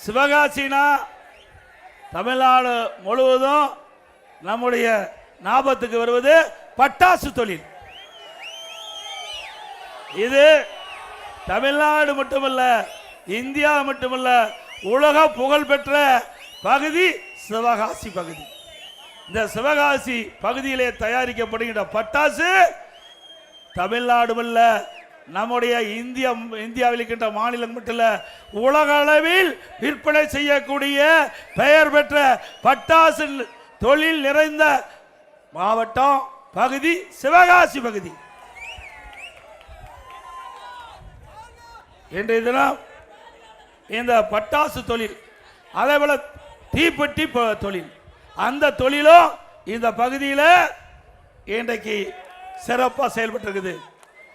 சிவகாசினா தமிழ்நாடு முழுவதும் நம்முடைய ஞாபகத்துக்கு வருவது பட்டாசு தொழில். இது தமிழ்நாடு மட்டுமல்ல, இந்தியா மட்டுமல்ல, உலக புகழ் பெற்ற பகுதி சிவகாசி பகுதி. இந்த சிவகாசி பகுதியிலே தயாரிக்கப்படுகின்ற பட்டாசு தமிழ்நாடு அல்ல, நம்முடைய இந்தியாவில் இருக்கின்ற மாநிலம் மட்டும் உலக அளவில் விற்பனை செய்யக்கூடிய பெயர் பெற்ற பட்டாசு தொழில் நிறைந்த மாவட்டம் பகுதி சிவகாசி பகுதி. இன்றைய தினம் இந்த பட்டாசு தொழில், அதே போல தீப்பெட்டி தொழில், அந்த தொழிலும் இந்த பகுதியில் இன்றைக்கு சிறப்பாக செயல்பட்டு இருக்குது.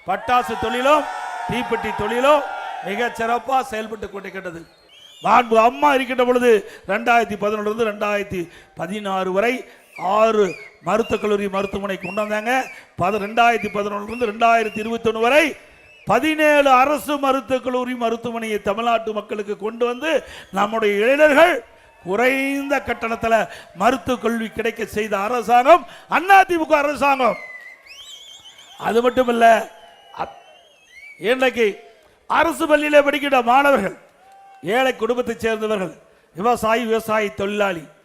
பட்டாசு தொழிலும் தீப்பெட்டி தொழிலும் மிக சிறப்பாக செயல்பட்டு கொண்டிருக்கின்றது. மாண்பு அம்மா இருக்கின்ற பொழுது 2011 2016 வரை 6 மருத்துவக் கல்லூரி மருத்துவமனை கொண்டு வந்தாங்க. 2011 2021 வரை 17 அரசு மருத்துவக் கல்லூரி மருத்துவமனையை தமிழ்நாட்டு மக்களுக்கு கொண்டு வந்து நம்முடைய இளைஞர்கள் குறைந்த கட்டணத்தில் மருத்துவக் கல்வி கிடைக்க செய்த அரசாங்கம் அதிமுக அரசாங்கம். அது மட்டுமல்ல, இன்றைக்கு அரசு பள்ளியிலே படிக்கின்ற மாணவர்கள் ஏழை குடும்பத்தைச் சேர்ந்தவர்கள், விவசாயி தொழிலாளி